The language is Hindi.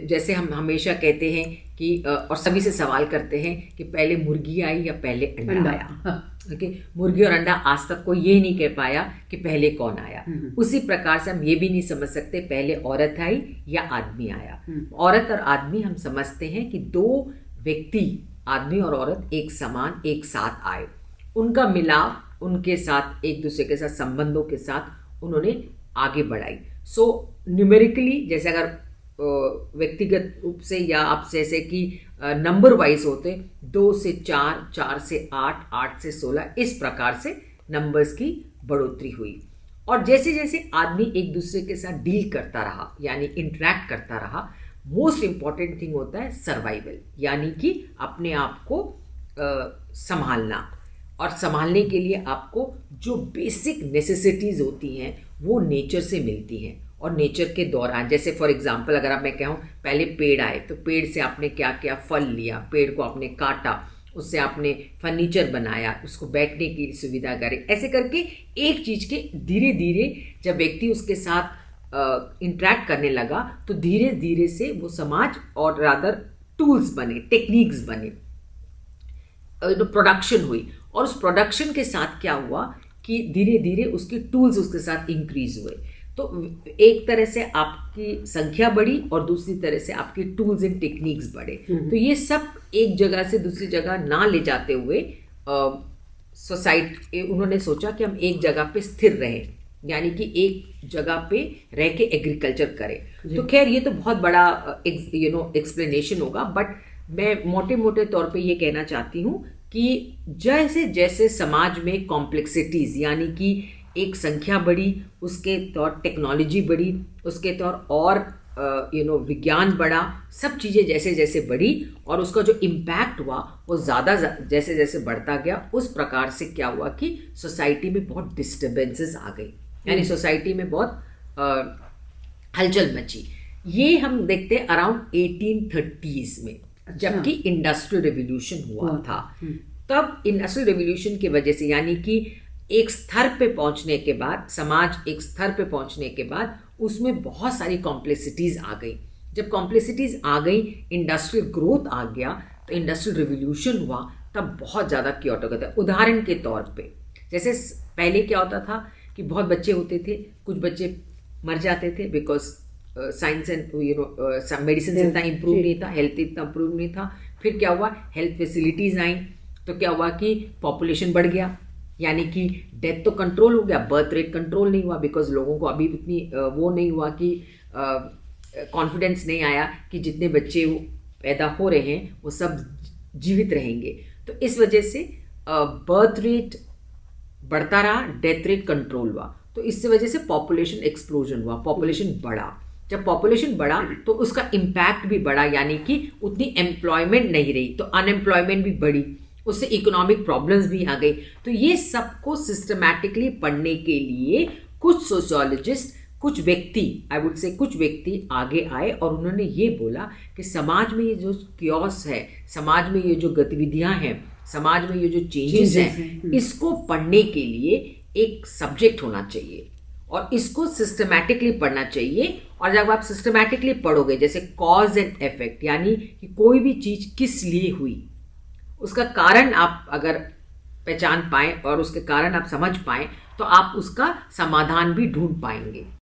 जैसे हम हमेशा कहते हैं कि और सभी से सवाल करते हैं कि पहले मुर्गी आई या पहले अंडा आया। ओके, मुर्गी और अंडा आज तक कोई ये नहीं कह पाया कि पहले कौन आया। उसी प्रकार से हम ये भी नहीं समझ सकते पहले औरत आई या आदमी आया। औरत और आदमी हम समझते हैं कि दो व्यक्ति, आदमी और औरत एक समान एक साथ आए, उनका मिलाप, उनके साथ एक दूसरे के साथ संबंधों के साथ उन्होंने आगे बढ़ाई। सो न्यूमेरिकली, जैसे अगर व्यक्तिगत रूप से या आप जैसे कि नंबर वाइज होते 2 से 4, 4 से 8, 8 से 16, इस प्रकार से नंबर्स की बढ़ोतरी हुई। और जैसे जैसे आदमी एक दूसरे के साथ डील करता रहा, यानी इंटरेक्ट करता रहा, मोस्ट इम्पॉर्टेंट थिंग होता है सर्वाइवल, यानी कि अपने आप को संभालना। और संभालने के लिए आपको जो बेसिक नेसेसिटीज़ होती हैं वो नेचर से मिलती हैं। और नेचर के दौरान, जैसे फॉर एग्जांपल अगर आप मैं कहूँ पहले पेड़ आए तो पेड़ से आपने क्या किया, फल लिया, पेड़ को आपने काटा, उससे आपने फर्नीचर बनाया, उसको बैठने की सुविधा करी। ऐसे करके एक चीज़ के धीरे धीरे जब व्यक्ति उसके साथ इंटरेक्ट करने लगा तो धीरे धीरे से वो समाज और रादर टूल्स बने, टेक्निक्स बने, प्रोडक्शन हुई। और उस प्रोडक्शन के साथ क्या हुआ कि धीरे धीरे उसके टूल्स उसके साथ इंक्रीज हुए। तो एक तरह से आपकी संख्या बढ़ी और दूसरी तरह से आपके टूल्स एंड टेक्निक्स बढ़े। तो ये सब एक जगह से दूसरी जगह ना ले जाते हुए सोसाइटी, उन्होंने सोचा कि हम एक जगह पे स्थिर रहें, यानी कि एक जगह पे रह के एग्रीकल्चर करें। तो खैर ये तो बहुत बड़ा एक्सप्लेनेशन होगा, बट मैं मोटे मोटे तौर पे ये कहना चाहती हूँ कि जैसे जैसे समाज में कॉम्प्लेक्सिटीज़, यानी कि एक संख्या बढ़ी, उसके तौर टेक्नोलॉजी बढ़ी, उसके तौर और विज्ञान बढ़ा, सब चीज़ें जैसे जैसे बढ़ी और उसका जो इम्पैक्ट हुआ वो ज़्यादा जैसे जैसे बढ़ता गया, उस प्रकार से क्या हुआ कि सोसाइटी में बहुत डिस्टर्बेंसेस आ गई, यानी सोसाइटी में बहुत हलचल मची। ये हम देखते हैं अराउंड 1830s में, जबकि इंडस्ट्रियल रेवोल्यूशन हुआ था। तब इंडस्ट्रियल रेवोल्यूशन की वजह से, यानी कि एक स्तर पे पहुंचने के बाद, समाज एक स्तर पे पहुंचने के बाद उसमें बहुत सारी कॉम्प्लेक्सिटीज़ आ गई। जब कॉम्प्लेक्सिटीज़ आ गई, इंडस्ट्रियल ग्रोथ आ गया, तो इंडस्ट्रियल रिवोल्यूशन हुआ, तब बहुत ज़्यादा क्योट होता है। उदाहरण के तौर पे, जैसे पहले क्या होता था कि बहुत बच्चे होते थे, कुछ बच्चे मर जाते थे बिकॉज साइंस एंड मेडिसिन इतना इम्प्रूव नहीं था, हेल्थ इतना इम्प्रूव नहीं था। फिर क्या हुआ, हेल्थ फैसिलिटीज़ आई, तो क्या हुआ कि पॉपुलेशन बढ़ गया, यानी कि डेथ तो कंट्रोल हो गया, बर्थ रेट कंट्रोल नहीं हुआ, बिकॉज लोगों को अभी उतनी वो नहीं हुआ कि कॉन्फिडेंस नहीं आया कि जितने बच्चे पैदा हो रहे हैं वो सब जीवित रहेंगे। तो इस वजह से बर्थ रेट बढ़ता रहा, डेथ रेट कंट्रोल हुआ, तो इस वजह से पॉपुलेशन एक्सप्लोजन हुआ, पॉपुलेशन बढ़ा। जब पॉपुलेशन बढ़ा तो उसका इम्पैक्ट भी बढ़ा, यानी कि उतनी एम्प्लॉयमेंट नहीं रही, तो अनएम्प्लॉयमेंट भी बढ़ी, उससे इकोनॉमिक प्रॉब्लम्स भी आ गई। तो ये सबको सिस्टमैटिकली पढ़ने के लिए कुछ सोशियोलॉजिस्ट, कुछ व्यक्ति, आई वुड से कुछ व्यक्ति आगे आए और उन्होंने ये बोला कि समाज में ये जो क्योस है, समाज में ये जो गतिविधियां हैं, समाज में ये जो चेंजेस हैं, इसको पढ़ने के लिए एक सब्जेक्ट होना चाहिए और इसको सिस्टमैटिकली पढ़ना चाहिए। और जब आप सिस्टमैटिकली पढ़ोगे, जैसे कॉज एंड इफेक्ट, यानी कि कोई भी चीज़ किस लिए हुई, उसका कारण आप अगर पहचान पाएं और उसके कारण आप समझ पाएं, तो आप उसका समाधान भी ढूंढ पाएंगे।